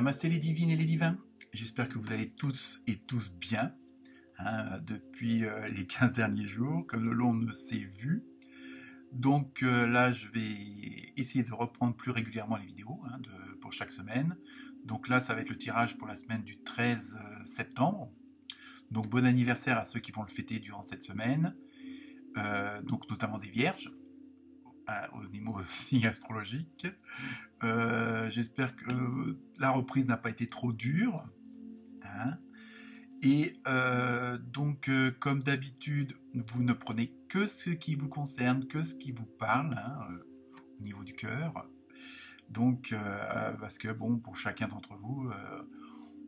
Namasté les divines et les divins, j'espère que vous allez toutes et tous bien depuis les 15 derniers jours, que l'on ne s'est vu. Donc là, je vais essayer de reprendre plus régulièrement les vidéos pour chaque semaine. Donc là, ça va être le tirage pour la semaine du 13 septembre. Donc bon anniversaire à ceux qui vont le fêter durant cette semaine, donc notamment des vierges, au niveau signe astrologique. J'espère que la reprise n'a pas été trop dure. Et donc, comme d'habitude, vous ne prenez que ce qui vous concerne, que ce qui vous parle, au niveau du cœur. Donc, parce que bon, pour chacun d'entre vous,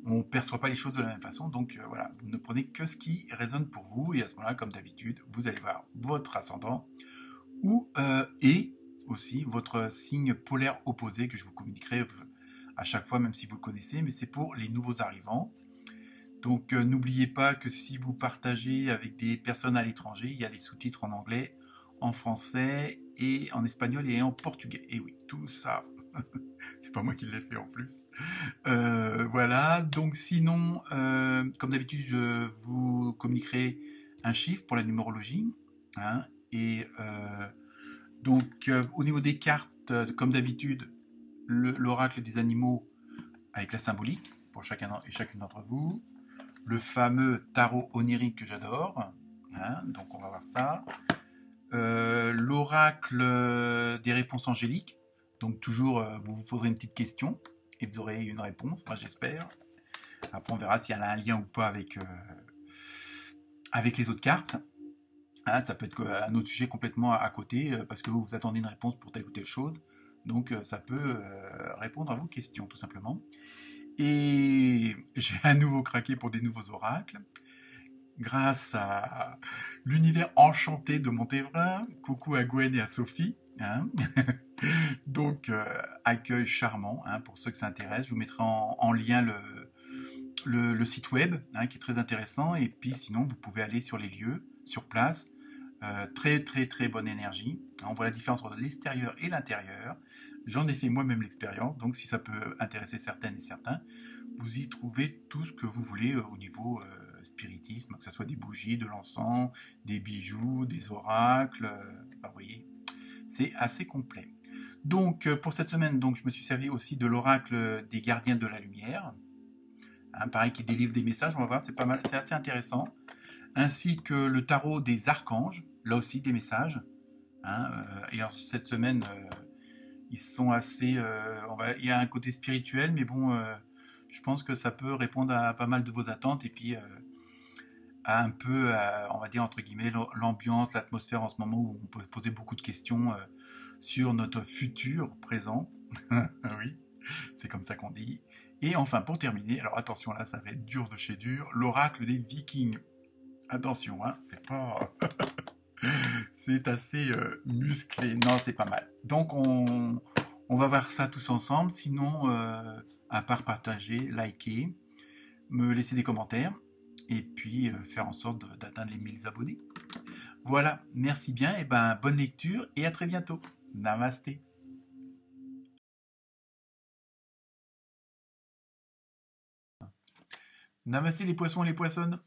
on ne perçoit pas les choses de la même façon. Donc voilà, vous ne prenez que ce qui résonne pour vous. Et à ce moment-là, comme d'habitude, vous allez voir votre ascendant et aussi votre signe polaire opposé que je vous communiquerai à chaque fois, même si vous le connaissez, mais c'est pour les nouveaux arrivants. Donc n'oubliez pas que si vous partagez avec des personnes à l'étranger, il y a les sous-titres en anglais, en français, et en espagnol et en portugais. Et oui, tout ça, c'est pas moi qui l'ai fait en plus. Voilà, donc sinon, comme d'habitude, je vous communiquerai un chiffre pour la numérologie. Et donc au niveau des cartes, comme d'habitude, l'oracle des animaux avec la symbolique pour chacun et chacune d'entre vous. Le fameux tarot onirique que j'adore. Donc on va voir ça. L'oracle des réponses angéliques. Donc toujours, vous vous poserez une petite question et vous aurez une réponse, moi j'espère. Après on verra s'il y a un lien ou pas avec les autres cartes. Ça peut être un autre sujet complètement à côté, parce que vous attendez une réponse pour telle ou telle chose. Donc ça peut répondre à vos questions tout simplement. Et j'ai à nouveau craqué pour des nouveaux oracles. Grâce à l'univers enchanté de Montévrain. Coucou à Gwen et à Sophie. Donc, accueil charmant pour ceux que ça intéresse. Je vous mettrai en lien le site web qui est très intéressant. Et puis sinon, vous pouvez aller sur les lieux, sur place. Très très très bonne énergie. On voit la différence entre l'extérieur et l'intérieur. J'en ai fait moi-même l'expérience, donc si ça peut intéresser certaines et certains, vous y trouvez tout ce que vous voulez au niveau spiritisme, que ce soit des bougies, de l'encens, des bijoux, des oracles, vous voyez, c'est assez complet. Donc pour cette semaine, donc, je me suis servi aussi de l'oracle des gardiens de la lumière, pareil qui délivre des messages, on va voir, c'est pas mal, c'est assez intéressant, ainsi que le tarot des archanges, là aussi des messages, et alors, cette semaine... ils sont assez... il y a un côté spirituel, mais bon, je pense que ça peut répondre à pas mal de vos attentes et puis à un peu, on va dire, entre guillemets, l'ambiance, l'atmosphère en ce moment où on peut se poser beaucoup de questions sur notre futur présent. Oui, c'est comme ça qu'on dit. Et enfin, pour terminer, alors attention, là, ça va être dur de chez dur, l'oracle des Vikings. Attention, c'est pas... c'est assez musclé. Non, c'est pas mal. Donc, on va voir ça tous ensemble. Sinon, à part partager, liker, me laisser des commentaires et puis faire en sorte d'atteindre les 1000 abonnés. Voilà, merci bien et bonne lecture et à très bientôt. Namasté. Namasté les poissons et les poissonnes.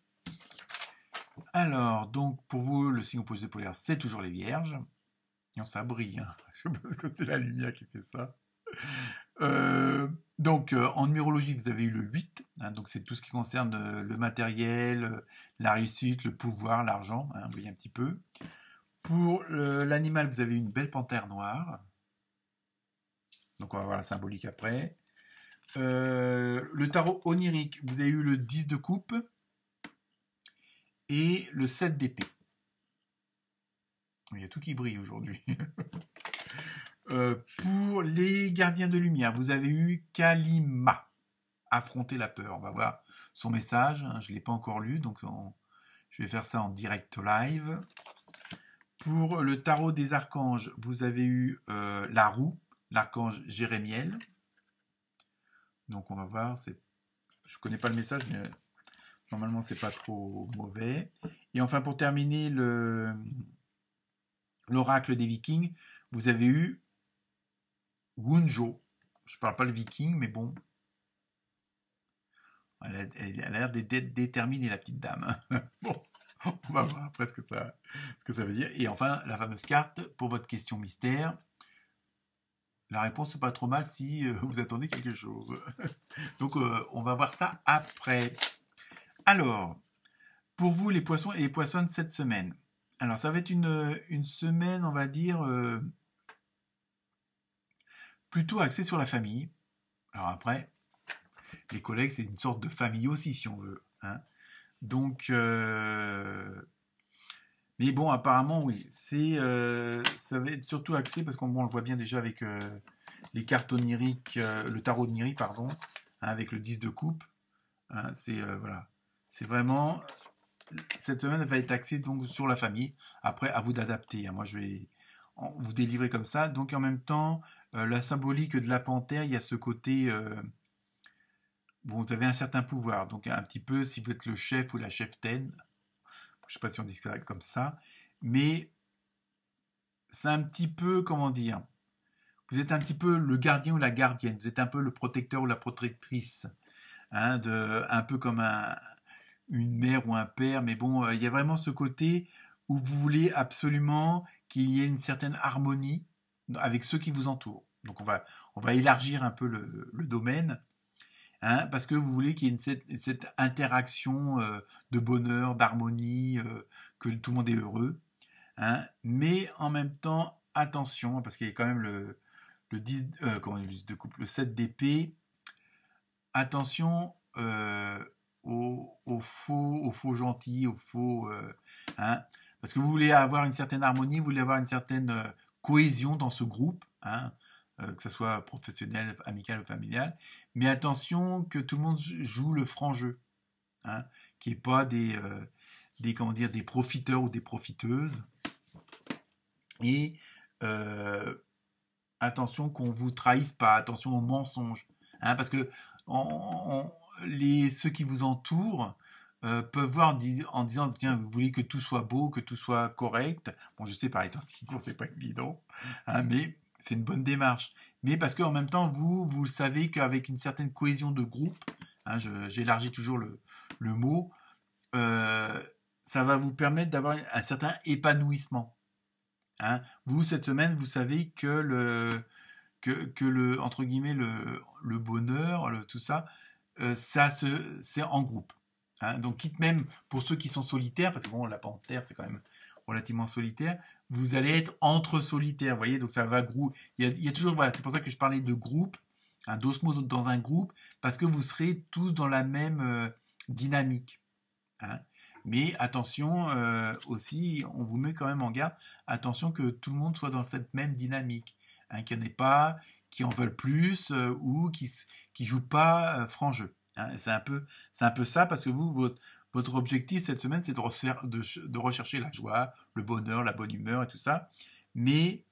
Alors, donc, pour vous, le signe opposé polaire, c'est toujours les vierges. Non, ça brille, je sais pas ce que c'est la lumière qui fait ça. Donc, en numérologie, vous avez eu le 8, donc c'est tout ce qui concerne le matériel, la réussite, le pouvoir, l'argent, vous voyez un petit peu. Pour l'animal, vous avez une belle panthère noire. Donc, on va voir la symbolique après. Le tarot onirique, vous avez eu le 10 de coupe et le 7 d'épée. Il y a tout qui brille aujourd'hui. Pour les gardiens de lumière, vous avez eu Kalima, affronter la peur. On va voir son message, je ne l'ai pas encore lu, donc je vais faire ça en direct live. Pour le tarot des archanges, vous avez eu la roue, l'archange Jérémiel. Donc on va voir, je ne connais pas le message, mais normalement c'est pas trop mauvais. Et enfin pour terminer l'oracle des Vikings, vous avez eu Wunjo. Je parle pas le viking, mais bon, Elle a l'air d'être déterminée, la petite dame. Bon, on va voir après ce que ça veut dire. Et enfin, la fameuse carte pour votre question mystère. La réponse n'est pas trop mal si vous attendez quelque chose. Donc, on va voir ça après. Alors, pour vous, les poissons et les poissonnes cette semaine. Alors, ça va être une semaine, on va dire, plutôt axée sur la famille. Alors après, les collègues, c'est une sorte de famille aussi, si on veut. Hein. Donc, mais bon, apparemment, oui. Ça va être surtout axé, parce qu'on le voit bien déjà avec les cartes oniriques, le tarot onirique, pardon, hein, avec le 10 de coupe. Hein, voilà. C'est vraiment... Cette semaine, elle va être axée donc sur la famille. Après, à vous d'adapter. Hein. Moi, je vais vous délivrer comme ça. Donc, en même temps, la symbolique de la panthère, il y a ce côté... bon, vous avez un certain pouvoir. Donc, un petit peu, si vous êtes le chef ou la cheftaine, je ne sais pas si on dit ça comme ça, mais c'est un petit peu, comment dire, vous êtes un petit peu le gardien ou la gardienne, vous êtes un peu le protecteur ou la protectrice, hein, un peu comme une mère ou un père, mais bon, il y a vraiment ce côté où vous voulez absolument qu'il y ait une certaine harmonie avec ceux qui vous entourent. Donc on va élargir un peu le domaine, hein, parce que vous voulez qu'il y ait cette interaction de bonheur, d'harmonie, que tout le monde est heureux. Hein, mais en même temps, attention, parce qu'il y a quand même le 10, comment le 10 de coupe, le 7 d'épée. Attention aux faux gentils, aux faux... hein, parce que vous voulez avoir une certaine harmonie, vous voulez avoir une certaine cohésion dans ce groupe, hein, que ce soit professionnel, amical ou familial. Mais attention que tout le monde joue le franc jeu, hein, qu'il n'y ait pas comment dire, des profiteurs ou des profiteuses. Et attention qu'on ne vous trahisse pas, attention aux mensonges. Hein, parce que ceux qui vous entourent peuvent voir en disant tiens, vous voulez que tout soit beau, que tout soit correct. Bon, je sais, par les temps qui courent, c'est pas évident, hein, mais c'est une bonne démarche. Mais parce qu'en même temps, vous savez qu'avec une certaine cohésion de groupe, hein, j'élargis toujours le mot, ça va vous permettre d'avoir un certain épanouissement. Hein. Vous, cette semaine, vous savez que entre guillemets, le bonheur, tout ça, c'est en groupe. Hein. Donc, quitte même pour ceux qui sont solitaires, parce que bon, la panthère, c'est quand même relativement solitaire, vous allez être entre solitaires, vous voyez, donc ça va groupe. Il y a toujours, voilà, c'est pour ça que je parlais de groupe, hein, d'osmose dans un groupe, parce que vous serez tous dans la même dynamique. Hein. Mais attention aussi, on vous met quand même en garde, attention que tout le monde soit dans cette même dynamique, hein, qu'il n'y en ait pas qui en veulent plus ou qui jouent pas franc jeu. Hein. C'est un peu ça parce que votre objectif cette semaine, c'est de rechercher la joie, le bonheur, la bonne humeur et tout ça. Mais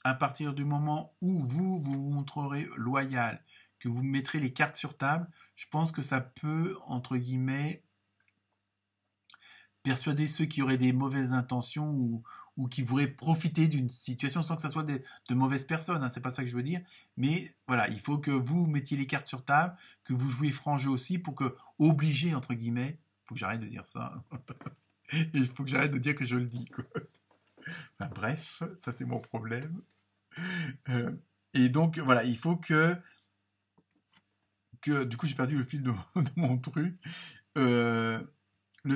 à partir du moment où vous montrerez loyal, que vous mettrez les cartes sur table, je pense que ça peut, entre guillemets, persuader ceux qui auraient des mauvaises intentions ou qui voudraient profiter d'une situation sans que ce soit de mauvaises personnes, hein, c'est pas ça que je veux dire, mais voilà, il faut que vous mettiez les cartes sur table, que vous jouiez franc jeu aussi pour que, obliger, entre guillemets, il faut que j'arrête de dire ça, il faut que j'arrête de dire que je le dis, quoi. Enfin, bref, ça c'est mon problème. Et donc, voilà, il faut que du coup j'ai perdu le fil de mon truc, le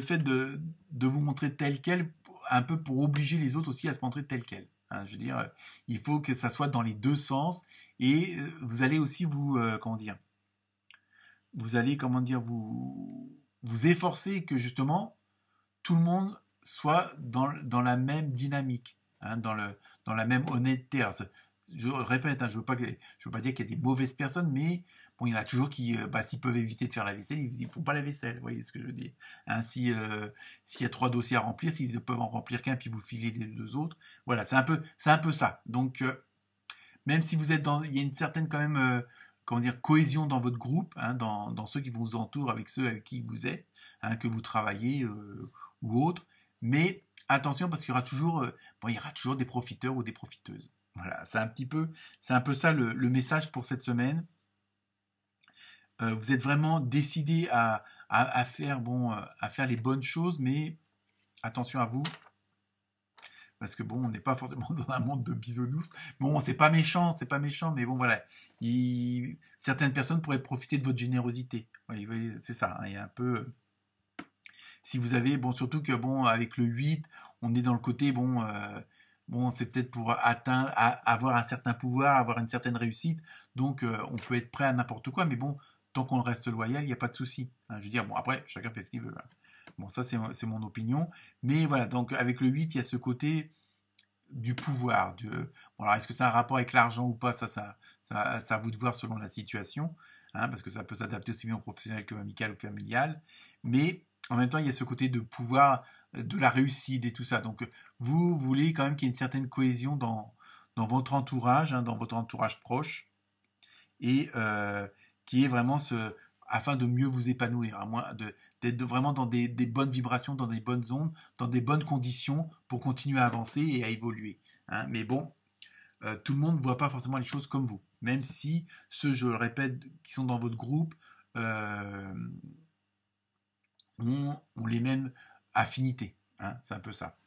fait de vous montrer tel quel, un peu pour obliger les autres aussi à se montrer tel quel. Hein, je veux dire, il faut que ça soit dans les deux sens et vous allez aussi comment dire, vous allez, comment dire, vous efforcer que justement tout le monde soit dans la même dynamique, hein, dans la même honnêteté. Alors, je répète, hein, je veux pas dire qu'il y a des mauvaises personnes, mais bon, il y en a toujours qui, s'ils peuvent éviter de faire la vaisselle, ils ne font pas la vaisselle, vous voyez ce que je veux dire. Hein, s'il y a 3 dossiers à remplir, s'ils ne peuvent en remplir qu'un, puis vous filez les 2 autres, voilà, c'est un peu ça. Donc, même si il y a une certaine quand même, comment dire, cohésion dans votre groupe, hein, dans ceux qui vous entourent, avec ceux avec qui vous êtes, hein, que vous travaillez ou autres, mais attention parce qu'il y aura toujours des profiteurs ou des profiteuses. Voilà, c'est un peu ça le message pour cette semaine. vous êtes vraiment décidé à faire, bon, à faire les bonnes choses, mais attention à vous, parce que bon, on n'est pas forcément dans un monde de bisounours. Bon, c'est pas méchant, mais bon, voilà. Certaines personnes pourraient profiter de votre générosité. Oui, oui, c'est ça, hein, il y a un peu... Si vous avez, bon, surtout que, bon, avec le 8, on est dans le côté, bon, bon, c'est peut-être pour atteindre, avoir un certain pouvoir, avoir une certaine réussite, donc on peut être prêt à n'importe quoi, mais bon, tant qu'on reste loyal, il n'y a pas de souci. Hein. Je veux dire, bon, après, chacun fait ce qu'il veut. Hein. Bon, ça, c'est mon opinion. Mais voilà, donc avec le 8, il y a ce côté du pouvoir. Bon, alors, est-ce que ça a un rapport avec l'argent ou pas, ça à vous de voir selon la situation, hein, parce que ça peut s'adapter aussi bien au professionnel que amical ou familial. Mais en même temps, il y a ce côté de pouvoir, de la réussite et tout ça. Donc, vous voulez quand même qu'il y ait une certaine cohésion dans votre entourage, hein, dans votre entourage proche, et qui est vraiment afin de mieux vous épanouir, d'être vraiment dans des bonnes vibrations, dans des bonnes ondes, dans des bonnes conditions pour continuer à avancer et à évoluer. Hein. Mais bon, tout le monde ne voit pas forcément les choses comme vous, même si ceux, je le répète, qui sont dans votre groupe euh, ont les mêmes affinités. Hein. C'est un peu ça.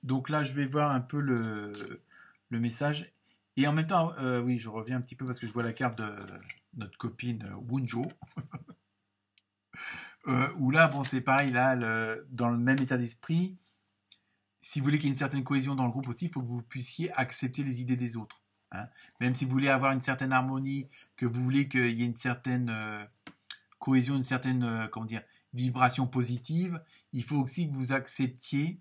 Donc là, je vais voir un peu le message. Et en même temps, oui, je reviens un petit peu parce que je vois la carte de notre copine Wunjo. Où là, bon, c'est pareil, là, dans le même état d'esprit, si vous voulez qu'il y ait une certaine cohésion dans le groupe aussi, il faut que vous puissiez accepter les idées des autres. Hein. Même si vous voulez avoir une certaine harmonie, que vous voulez qu'il y ait une certaine cohésion, une certaine, comment dire, vibration positive, il faut aussi que vous acceptiez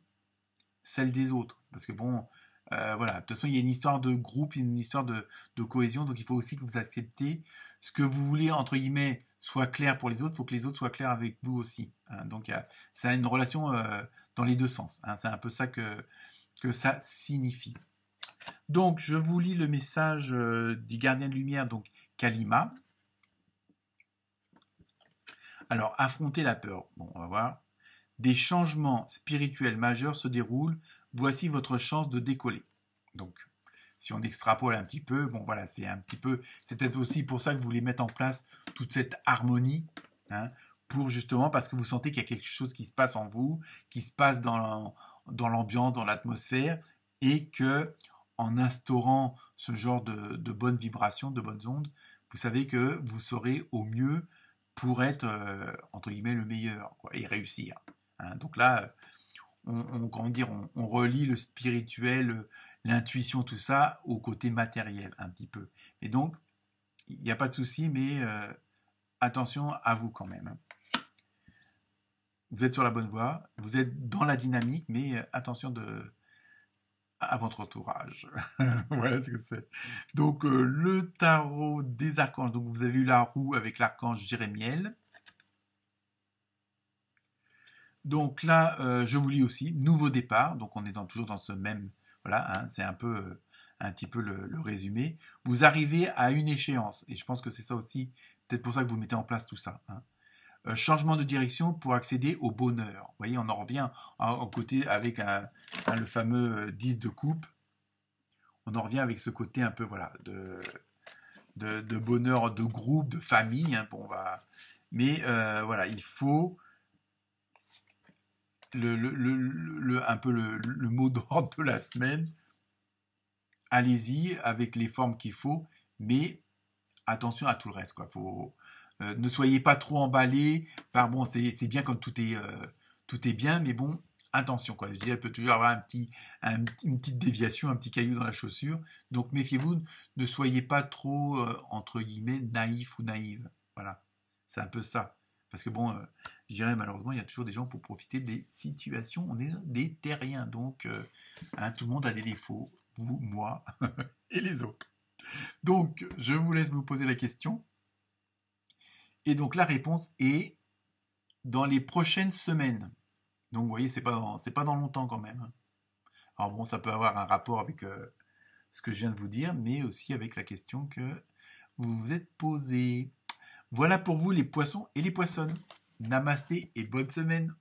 celle des autres. Parce que bon, voilà, de toute façon, il y a une histoire de groupe, une histoire de cohésion, donc il faut aussi que vous acceptiez ce que vous voulez, entre guillemets, soit clair pour les autres, il faut que les autres soient clairs avec vous aussi. Hein. Donc, ça a une relation dans les deux sens. Hein. C'est un peu ça que ça signifie. Donc, je vous lis le message du gardien de lumière, donc Kalima. Alors, affronter la peur. Bon, on va voir. Des changements spirituels majeurs se déroulent. Voici votre chance de décoller. Donc, si on extrapole un petit peu, bon voilà, c'est peut-être aussi pour ça que vous voulez mettre en place toute cette harmonie, hein, pour justement, parce que vous sentez qu'il y a quelque chose qui se passe en vous, qui se passe dans l'ambiance, dans l'atmosphère, et que en instaurant ce genre de bonnes vibrations, de bonnes ondes, vous savez que vous serez au mieux pour être, entre guillemets, le meilleur, quoi, et réussir. Hein. Donc là, comment dire, on relie le spirituel, l'intuition, tout ça, au côté matériel, un petit peu. Et donc, il n'y a pas de souci, mais attention à vous quand même. Vous êtes sur la bonne voie, vous êtes dans la dynamique, mais attention à votre entourage. Voilà ce que c'est. Donc, le tarot des archanges. Donc, vous avez eu la roue avec l'archange Jérémiel. Donc là, je vous lis aussi, nouveau départ. Donc, on est toujours dans ce même... Voilà, hein, c'est un petit peu le résumé. Vous arrivez à une échéance. Et je pense que c'est ça aussi, peut-être pour ça que vous mettez en place tout ça. Hein. Changement de direction pour accéder au bonheur. Vous voyez, on en revient en côté avec le fameux 10 de coupe. On en revient avec ce côté un peu voilà de bonheur de groupe, de famille. Hein, bon, mais voilà, il faut un peu le mot d'ordre de la semaine. Allez-y avec les formes qu'il faut, mais attention à tout le reste. Quoi. Ne soyez pas trop emballés par bon, c'est bien quand tout est bien, mais bon, attention. Quoi. Je dis, il peut toujours avoir une petite déviation, un petit caillou dans la chaussure. Donc méfiez-vous, ne soyez pas trop, entre guillemets, naïf ou naïve. Voilà, c'est un peu ça. Parce que bon, je dirais malheureusement, il y a toujours des gens pour profiter des situations. On est des terriens, donc hein, tout le monde a des défauts. Vous, moi et les autres. Donc, je vous laisse vous poser la question. Et donc, la réponse est dans les prochaines semaines. Donc, vous voyez, c'est pas dans longtemps quand même. Alors bon, ça peut avoir un rapport avec ce que je viens de vous dire, mais aussi avec la question que vous vous êtes posée. Voilà pour vous les poissons et les poissonnes. Namasté et bonne semaine.